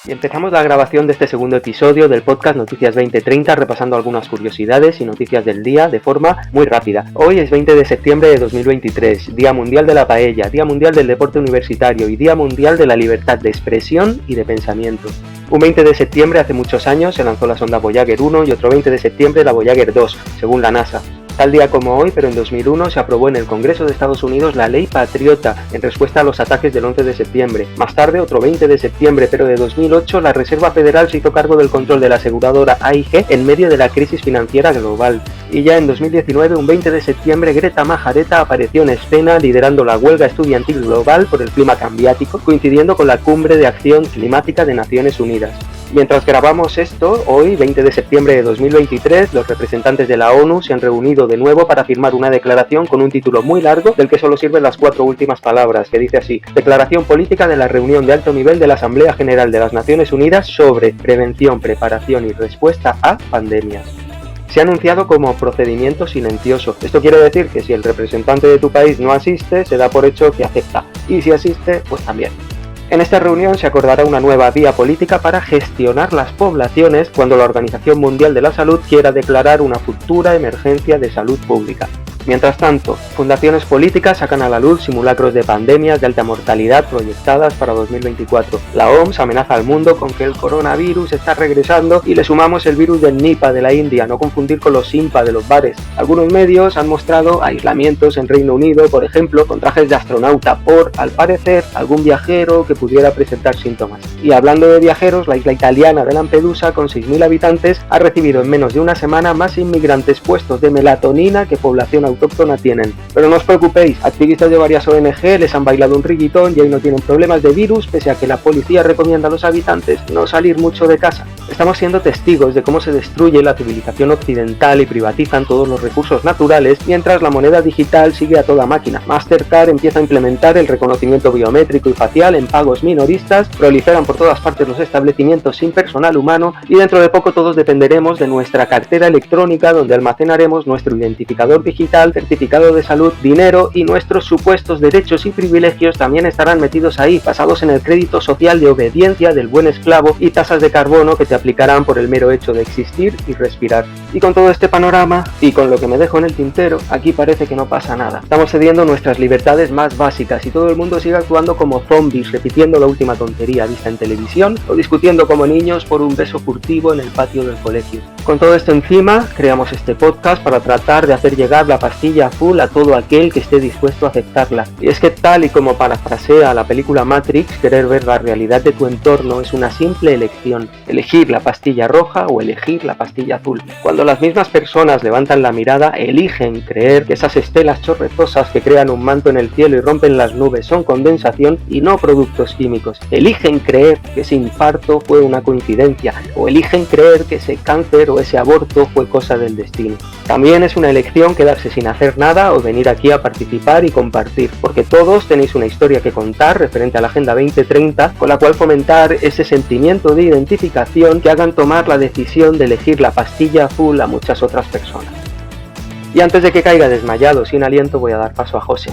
Y empezamos la grabación de este segundo episodio del podcast Noticias 2030 repasando algunas curiosidades y noticias del día de forma muy rápida. Hoy es 20 de septiembre de 2023, Día Mundial de la Paella, Día Mundial del Deporte Universitario y Día Mundial de la Libertad de Expresión y de Pensamiento. Un 20 de septiembre hace muchos años se lanzó la sonda Voyager 1 y otro 20 de septiembre la Voyager 2, según la NASA. Tal día como hoy, pero en 2001, se aprobó en el Congreso de Estados Unidos la Ley Patriota en respuesta a los ataques del 11 de septiembre. Más tarde, otro 20 de septiembre, pero de 2008, la Reserva Federal se hizo cargo del control de la aseguradora AIG en medio de la crisis financiera global. Y ya en 2019, un 20 de septiembre, Greta Majareta apareció en escena liderando la huelga estudiantil global por el clima cambiático, coincidiendo con la Cumbre de Acción Climática de Naciones Unidas. Mientras grabamos esto, hoy, 20 de septiembre de 2023, los representantes de la ONU se han reunido de nuevo para firmar una declaración con un título muy largo del que solo sirven las 4 últimas palabras, que dice así: Declaración Política de la Reunión de Alto Nivel de la Asamblea General de las Naciones Unidas sobre prevención, preparación y respuesta a pandemias. Se ha anunciado como procedimiento silencioso. Esto quiere decir que si el representante de tu país no asiste, se da por hecho que acepta, y si asiste, pues también. En esta reunión se acordará una nueva vía política para gestionar las poblaciones cuando la Organización Mundial de la Salud quiera declarar una futura emergencia de salud pública. Mientras tanto, fundaciones políticas sacan a la luz simulacros de pandemias de alta mortalidad proyectadas para 2024. La OMS amenaza al mundo con que el coronavirus está regresando y le sumamos el virus del Nipah de la India, no confundir con los Impa de los bares. Algunos medios han mostrado aislamientos en Reino Unido, por ejemplo, con trajes de astronauta por, al parecer, algún viajero que pudiera presentar síntomas. Y hablando de viajeros, la isla italiana de Lampedusa, con 6.000 habitantes, ha recibido en menos de una semana más inmigrantes puestos de melatonina que población autóctona tienen. Pero no os preocupéis, activistas de varias ONG les han bailado un riguitón y ahí no tienen problemas de virus, pese a que la policía recomienda a los habitantes no salir mucho de casa. Estamos siendo testigos de cómo se destruye la civilización occidental y privatizan todos los recursos naturales, mientras la moneda digital sigue a toda máquina. Mastercard empieza a implementar el reconocimiento biométrico y facial en pagos minoristas, proliferan por todas partes los establecimientos sin personal humano y dentro de poco todos dependeremos de nuestra cartera electrónica donde almacenaremos nuestro identificador digital, certificado de salud, dinero y nuestros supuestos derechos y privilegios también estarán metidos ahí, basados en el crédito social de obediencia del buen esclavo y tasas de carbono que te aplicarán por el mero hecho de existir y respirar. Y con todo este panorama, y con lo que me dejo en el tintero, aquí parece que no pasa nada. Estamos cediendo nuestras libertades más básicas y todo el mundo sigue actuando como zombies, repitiendo la última tontería vista en televisión o discutiendo como niños por un beso furtivo en el patio del colegio. Con todo esto encima, creamos este podcast para tratar de hacer llegar la pastilla azul a todo aquel que esté dispuesto a aceptarla. Y es que tal y como parafrasea la película Matrix, querer ver la realidad de tu entorno es una simple elección. Elegir la pastilla roja o elegir la pastilla azul. Cuando las mismas personas levantan la mirada, eligen creer que esas estelas chorretosas que crean un manto en el cielo y rompen las nubes son condensación y no productos químicos. Eligen creer que ese infarto fue una coincidencia, o eligen creer que ese cáncer o ese aborto fue cosa del destino. También es una elección quedarse sin hacer nada o venir aquí a participar y compartir, porque todos tenéis una historia que contar referente a la Agenda 2030, con la cual fomentar ese sentimiento de identificación que hagan tomar la decisión de elegir la pastilla azul a muchas otras personas. Y antes de que caiga desmayado sin aliento, voy a dar paso a José.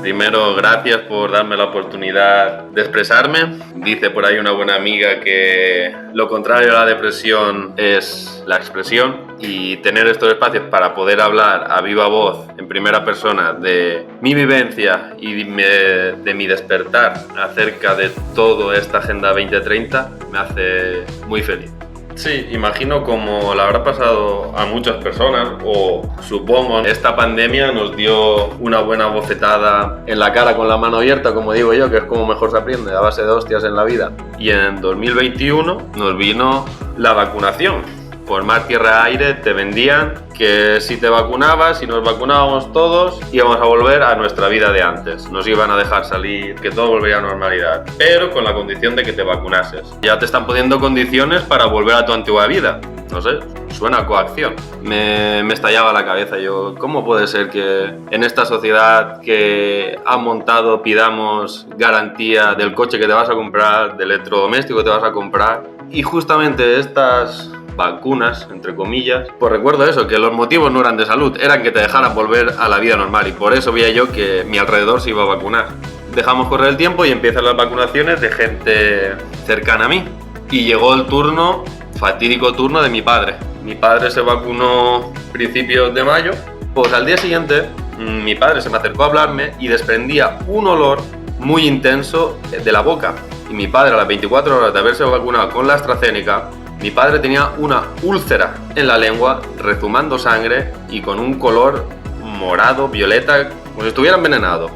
Primero, gracias por darme la oportunidad de expresarme. Dice por ahí una buena amiga que lo contrario a la depresión es la expresión, y tener estos espacios para poder hablar a viva voz en primera persona de mi vivencia y de mi despertar acerca de toda esta Agenda 2030 me hace muy feliz. Sí, imagino como le habrá pasado a muchas personas, o supongo, esta pandemia nos dio una buena bofetada en la cara con la mano abierta, como digo yo, que es como mejor se aprende, a base de hostias en la vida. Y en 2021 nos vino la vacunación. Por mar, tierra, aire te vendían que si te vacunabas, si nos vacunábamos todos, íbamos a volver a nuestra vida de antes. Nos iban a dejar salir, que todo volvería a normalidad, pero con la condición de que te vacunases. Ya te están poniendo condiciones para volver a tu antigua vida. No sé, suena a coacción. Me estallaba la cabeza. Yo, ¿cómo puede ser que en esta sociedad que ha montado pidamos garantía del coche que te vas a comprar, del electrodoméstico que te vas a comprar, y justamente estas vacunas, entre comillas, pues recuerdo eso, que los motivos no eran de salud, eran que te dejaran volver a la vida normal, y por eso veía yo que mi alrededor se iba a vacunar. Dejamos correr el tiempo y empiezan las vacunaciones de gente cercana a mí. Y llegó el turno, fatídico turno de mi padre. Mi padre se vacunó a principios de mayo. Pues al día siguiente, mi padre se me acercó a hablarme y desprendía un olor muy intenso de la boca. Y mi padre, a las 24 horas de haberse vacunado con la AstraZeneca, mi padre tenía una úlcera en la lengua, rezumando sangre y con un color morado, violeta, como si estuviera envenenado.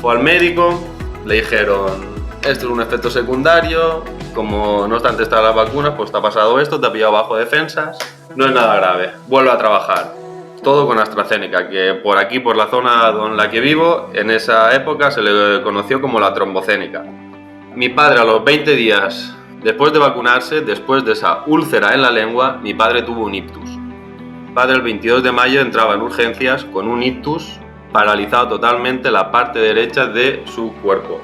Fue al médico, le dijeron, esto es un efecto secundario, como no están testadas las vacunas, pues te ha pasado esto, te ha pillado bajo defensas, no es nada grave, vuelve a trabajar. Todo con AstraZeneca, que por aquí, por la zona en la que vivo, en esa época se le conoció como la trombocénica. Mi padre a los 20 días después de vacunarse, después de esa úlcera en la lengua, mi padre tuvo un ictus. Mi padre el 22 de mayo entraba en urgencias con un ictus, paralizado totalmente la parte derecha de su cuerpo.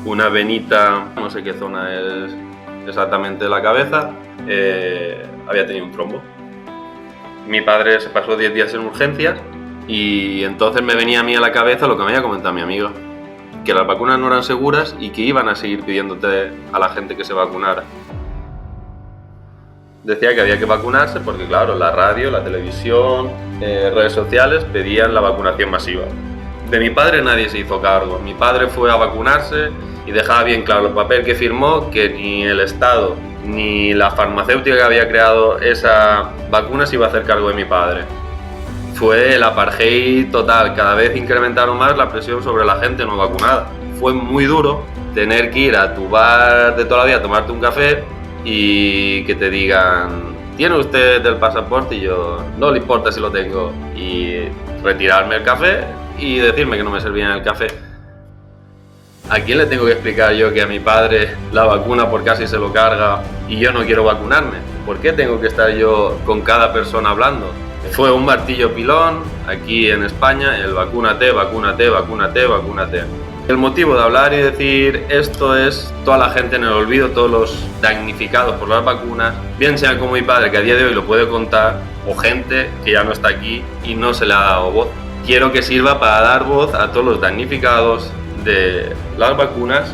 Una venita, no sé qué zona es exactamente de la cabeza, había tenido un trombo. Mi padre se pasó 10 días en urgencias y entonces me venía a mí a la cabeza lo que me había comentado mi amigo, que las vacunas no eran seguras y que iban a seguir pidiéndote a la gente que se vacunara. Decía que había que vacunarse porque, claro, la radio, la televisión, redes sociales pedían la vacunación masiva. De mi padre nadie se hizo cargo. Mi padre fue a vacunarse y dejaba bien claro el papel que firmó que ni el Estado ni la farmacéutica que había creado esa vacuna se iba a hacer cargo de mi padre. Fue el apartheid total, cada vez incrementaron más la presión sobre la gente no vacunada. Fue muy duro tener que ir a tu bar de toda la vida a tomarte un café y que te digan, ¿tiene usted el pasaporte? Y yo, no le importa si lo tengo. Y retirarme el café y decirme que no me servían el café. ¿A quién le tengo que explicar yo que a mi padre la vacuna por casi se lo carga y yo no quiero vacunarme? ¿Por qué tengo que estar yo con cada persona hablando? Fue un martillo pilón aquí en España, el vacúnate, vacúnate, vacúnate, vacúnate. El motivo de hablar y decir esto es toda la gente en el olvido, todos los damnificados por las vacunas, bien sea como mi padre, que a día de hoy lo puede contar, o gente que ya no está aquí y no se le ha dado voz. Quiero que sirva para dar voz a todos los damnificados de las vacunas,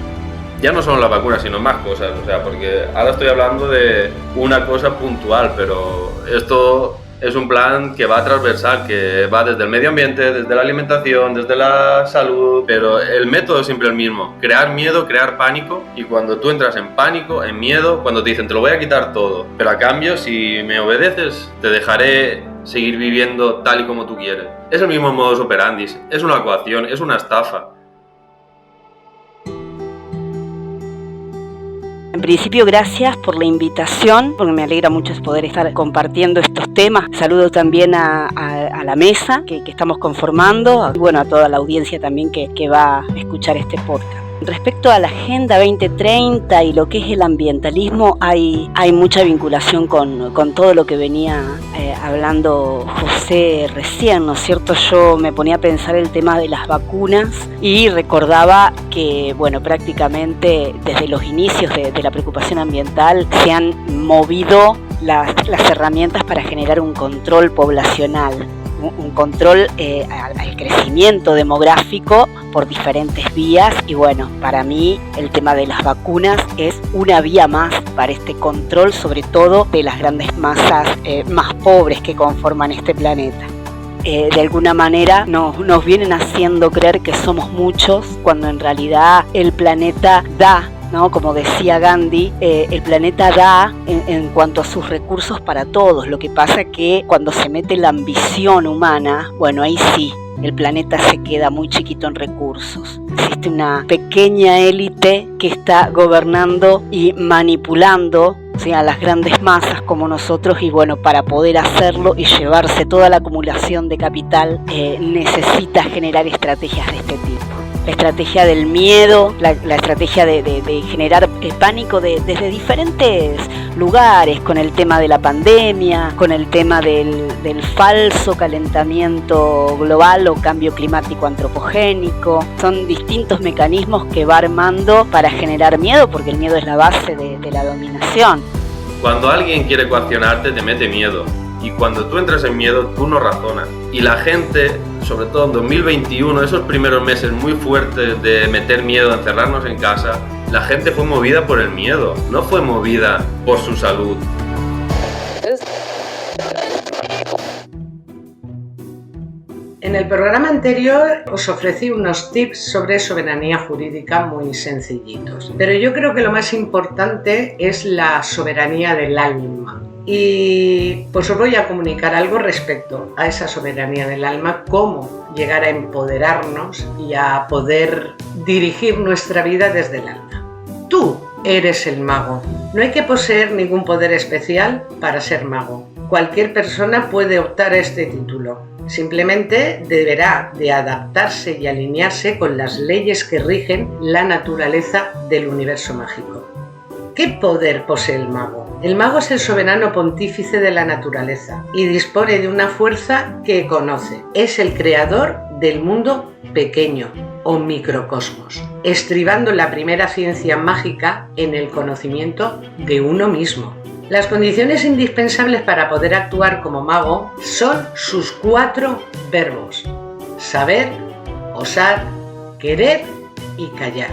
ya no solo las vacunas, sino más cosas, o sea, porque ahora estoy hablando de una cosa puntual, pero esto es un plan que va transversal, que va desde el medio ambiente, desde la alimentación, desde la salud, pero el método es siempre el mismo, crear miedo, crear pánico, y cuando tú entras en pánico, en miedo, cuando te dicen te lo voy a quitar todo, pero a cambio si me obedeces te dejaré seguir viviendo tal y como tú quieres. Es el mismo modus operandi, es una coacción, es una estafa. En principio, gracias por la invitación, porque me alegra mucho poder estar compartiendo estos temas. Saludo también a la mesa que estamos conformando, y bueno, a toda la audiencia también que va a escuchar este podcast. Respecto a la Agenda 2030 y lo que es el ambientalismo, hay mucha vinculación con todo lo que venía hablando José recién, ¿no es cierto? Yo me ponía a pensar el tema de las vacunas y recordaba que, bueno, prácticamente desde los inicios de la preocupación ambiental se han movido las herramientas para generar un control poblacional, un control al crecimiento demográfico por diferentes vías, y bueno, para mí el tema de las vacunas es una vía más para este control, sobre todo de las grandes masas más pobres que conforman este planeta. De alguna manera nos vienen haciendo creer que somos muchos, cuando en realidad el planeta da, ¿no? Como decía Gandhi, el planeta da en cuanto a sus recursos para todos. Lo que pasa que cuando se mete la ambición humana, bueno, ahí sí, el planeta se queda muy chiquito en recursos. Existe una pequeña élite que está gobernando y manipulando, ¿sí?, a las grandes masas como nosotros, y bueno, para poder hacerlo y llevarse toda la acumulación de capital, necesita generar estrategias de este tipo. La estrategia del miedo, la estrategia de generar pánico desde diferentes lugares, con el tema de la pandemia, con el tema del falso calentamiento global o cambio climático antropogénico. Son distintos mecanismos que va armando para generar miedo, porque el miedo es la base de la dominación. Cuando alguien quiere coaccionarte te mete miedo, Y cuando tú entras en miedo, tú no razonas. Y la gente, sobre todo en 2021, esos primeros meses muy fuertes de meter miedo, de encerrarnos en casa, la gente fue movida por el miedo, no fue movida por su salud. En el programa anterior os ofrecí unos tips sobre soberanía jurídica muy sencillitos, pero yo creo que lo más importante es la soberanía del alma. Y pues os voy a comunicar algo respecto a esa soberanía del alma, cómo llegar a empoderarnos y a poder dirigir nuestra vida desde el alma. Tú eres el mago. No hay que poseer ningún poder especial para ser mago. Cualquier persona puede optar a este título. Simplemente deberá de adaptarse y alinearse con las leyes que rigen la naturaleza del universo mágico. ¿Qué poder posee el mago? El mago es el soberano pontífice de la naturaleza y dispone de una fuerza que conoce. Es el creador del mundo pequeño o microcosmos, estribando la primera ciencia mágica en el conocimiento de uno mismo. Las condiciones indispensables para poder actuar como mago son sus 4 verbos: saber, osar, querer y callar.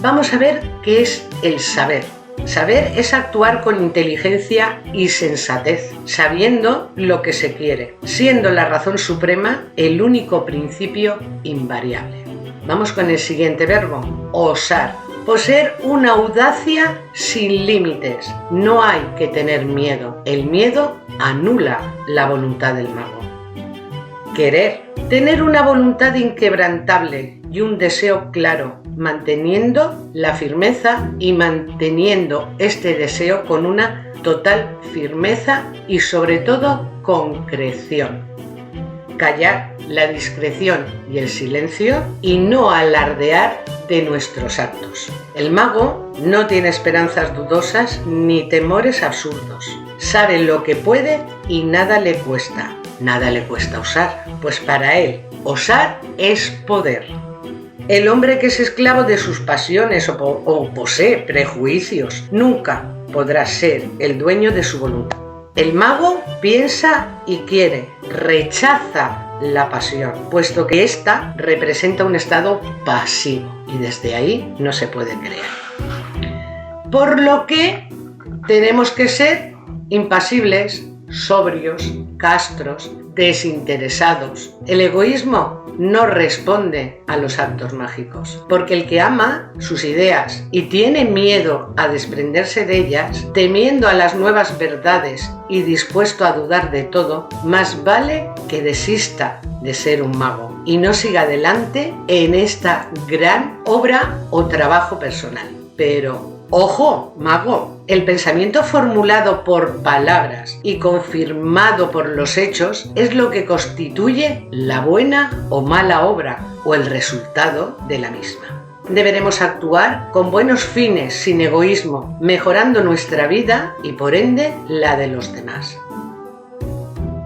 Vamos a ver qué es el saber. Saber es actuar con inteligencia y sensatez, sabiendo lo que se quiere, siendo la razón suprema el único principio invariable. Vamos con el siguiente verbo: osar. Poseer una audacia sin límites. No hay que tener miedo. El miedo anula la voluntad del mago. Querer. Tener una voluntad inquebrantable y un deseo claro, manteniendo la firmeza y manteniendo este deseo con una total firmeza y sobre todo concreción. Callar, la discreción y el silencio, y no alardear de nuestros actos. El mago no tiene esperanzas dudosas ni temores absurdos. Sabe lo que puede y nada le cuesta. Nada le cuesta osar, pues para él osar es poder. El hombre que es esclavo de sus pasiones o posee prejuicios nunca podrá ser el dueño de su voluntad. El mago piensa y quiere, rechaza la pasión, puesto que ésta representa un estado pasivo y desde ahí no se puede crear. Por lo que tenemos que ser impasibles, sobrios, castros, desinteresados. El egoísmo no responde a los actos mágicos, porque el que ama sus ideas y tiene miedo a desprenderse de ellas, temiendo a las nuevas verdades y dispuesto a dudar de todo, más vale que desista de ser un mago y no siga adelante en esta gran obra o trabajo personal. Pero ojo, mago, el pensamiento formulado por palabras y confirmado por los hechos es lo que constituye la buena o mala obra o el resultado de la misma. Deberemos actuar con buenos fines, sin egoísmo, mejorando nuestra vida y por ende la de los demás.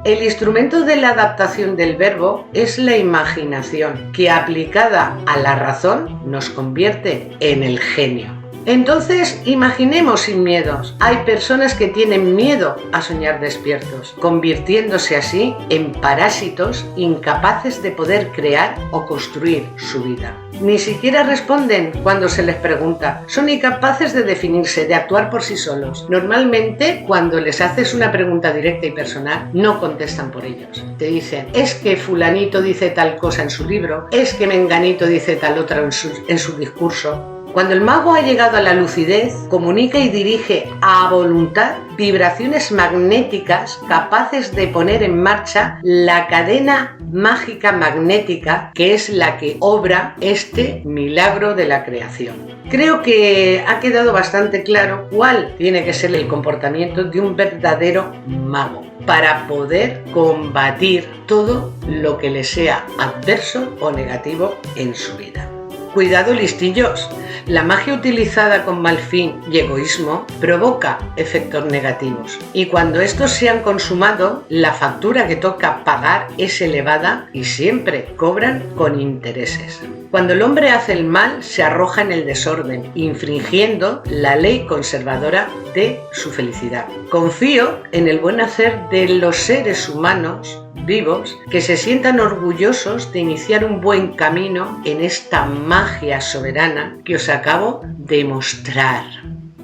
El instrumento de la adaptación del verbo es la imaginación, que aplicada a la razón nos convierte en el genio. Entonces, imaginemos sin miedos. Hay personas que tienen miedo a soñar despiertos, convirtiéndose así en parásitos incapaces de poder crear o construir su vida. Ni siquiera responden cuando se les pregunta. Son incapaces de definirse, de actuar por sí solos. Normalmente, cuando les haces una pregunta directa y personal, no contestan por ellos. Te dicen, es que fulanito dice tal cosa en su libro, es que menganito dice tal otra en su discurso. Cuando el mago ha llegado a la lucidez, comunica y dirige a voluntad vibraciones magnéticas capaces de poner en marcha la cadena mágica magnética que es la que obra este milagro de la creación. Creo que ha quedado bastante claro cuál tiene que ser el comportamiento de un verdadero mago para poder combatir todo lo que le sea adverso o negativo en su vida. Cuidado, listillos, La magia utilizada con mal fin y egoísmo provoca efectos negativos, y cuando estos se han consumado, la factura que toca pagar es elevada y siempre cobran con intereses. Cuando el hombre hace el mal, se arroja en el desorden, infringiendo la ley conservadora de su felicidad. Confío en el buen hacer de los seres humanos vivos que se sientan orgullosos de iniciar un buen camino en esta magia soberana que os acabo de mostrar.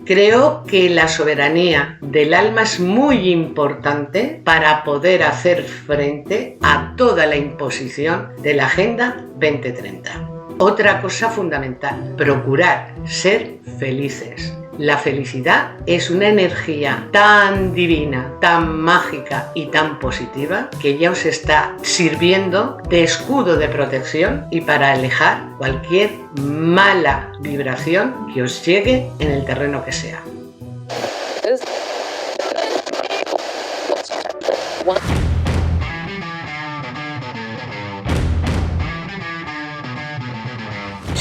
Creo que la soberanía del alma es muy importante para poder hacer frente a toda la imposición de la Agenda 2030. Otra cosa fundamental, procurar ser felices. La felicidad es una energía tan divina, tan mágica y tan positiva que ya os está sirviendo de escudo de protección y para alejar cualquier mala vibración que os llegue en el terreno que sea.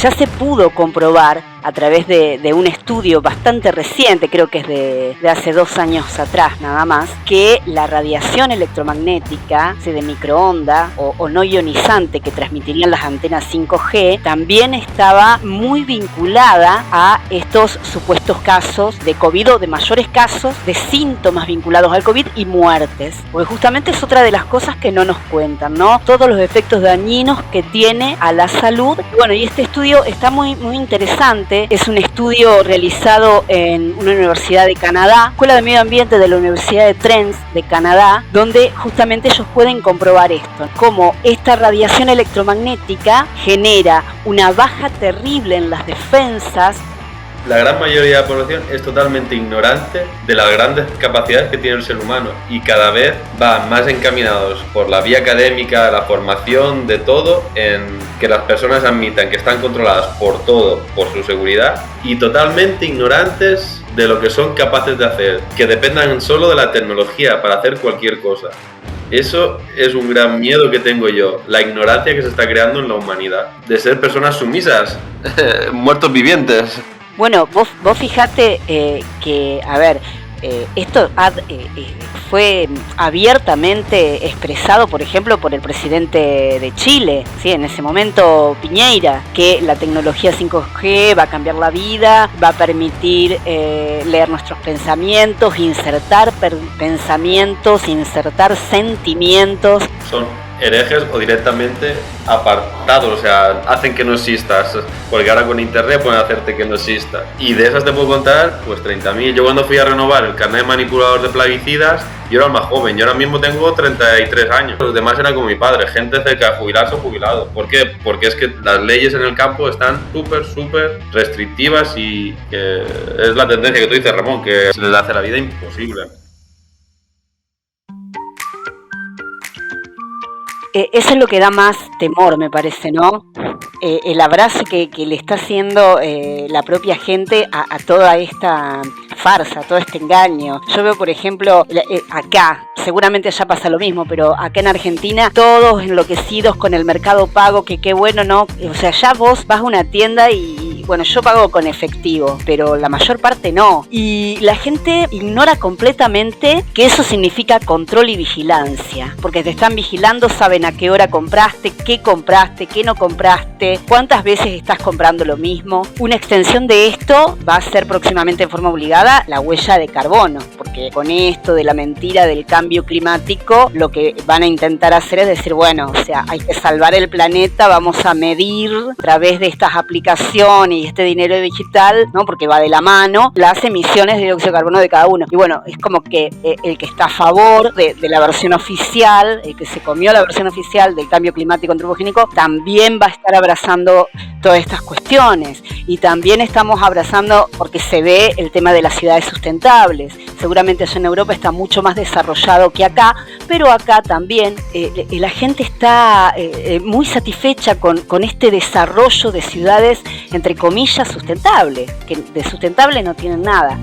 Ya se pudo comprobar a través de un estudio bastante reciente, creo que es de hace 2 años atrás nada más, que la radiación electromagnética de microonda o no ionizante que transmitirían las antenas 5G también estaba muy vinculada a estos supuestos casos de COVID o de mayores casos de síntomas vinculados al COVID y muertes, porque justamente es otra de las cosas que no nos cuentan, ¿no? Todos los efectos dañinos que tiene a la salud. Bueno, y este estudio está muy interesante. Es un estudio realizado en una universidad de Canadá, Escuela de Medio Ambiente de la Universidad de Trent de Canadá, donde justamente ellos pueden comprobar esto, cómo esta radiación electromagnética genera una baja terrible en las defensas. La gran mayoría de la población es totalmente ignorante de las grandes capacidades que tiene el ser humano y cada vez van más encaminados por la vía académica, la formación, de todo, en que las personas admitan que están controladas por todo, por su seguridad, y totalmente ignorantes de lo que son capaces de hacer, que dependan solo de la tecnología para hacer cualquier cosa. Eso es un gran miedo que tengo yo, la ignorancia que se está creando en la humanidad, de ser personas sumisas, muertos vivientes. Bueno, vos fijate que, a ver, esto fue abiertamente expresado, por ejemplo, por el presidente de Chile, ¿sí? En ese momento Piñera, que la tecnología 5G va a cambiar la vida, va a permitir leer nuestros pensamientos, insertar pensamientos, insertar sentimientos. Son herejes o directamente apartados, o sea, hacen que no existas, porque ahora con internet pueden hacerte que no exista. Y de esas te puedo contar, pues 30.000. Yo cuando fui a renovar el carnet de manipulador de plaguicidas, yo era el más joven, yo ahora mismo tengo 33 años. Los demás eran como mi padre, gente cerca de jubilarse o jubilados. ¿Por qué? Porque es que las leyes en el campo están súper restrictivas y que es la tendencia que tú dices, Ramón, que se les hace la vida imposible. Eso es lo que da más temor, me parece, ¿no? El abrazo que le está haciendo la propia gente a toda esta farsa, a todo este engaño. Yo veo, por ejemplo, acá, seguramente ya pasa lo mismo, pero acá en Argentina, todos enloquecidos con el Mercado Pago, que qué bueno, ¿no? O sea, ya vos vas a una tienda y, bueno, yo pago con efectivo, pero la mayor parte no. Y la gente ignora completamente que eso significa control y vigilancia, porque te están vigilando, saben a qué hora compraste, qué no compraste, cuántas veces estás comprando lo mismo. Una extensión de esto va a ser próximamente en forma obligada la huella de carbono, porque con esto de la mentira del cambio climático, lo que van a intentar hacer es decir, bueno, o sea, hay que salvar el planeta, vamos a medir a través de estas aplicaciones y este dinero digital, ¿no? Porque va de la mano, las emisiones de dióxido de carbono de cada uno. Y bueno, es como que el que está a favor de la versión oficial, el que se comió la versión oficial del cambio climático antropogénico, también va a estar abrazando todas estas cuestiones. Y también estamos abrazando, porque se ve el tema de las ciudades sustentables. Seguramente allá en Europa está mucho más desarrollado que acá, pero acá también la gente está muy satisfecha con este desarrollo de ciudades, entre comillas, sustentables, que de sustentable no tienen nada.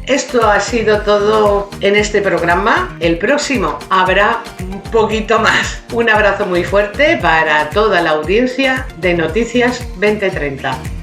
Esto ha sido todo en este programa. El próximo habrá un poquito más. Un abrazo muy fuerte para toda la audiencia de Noticias 2030.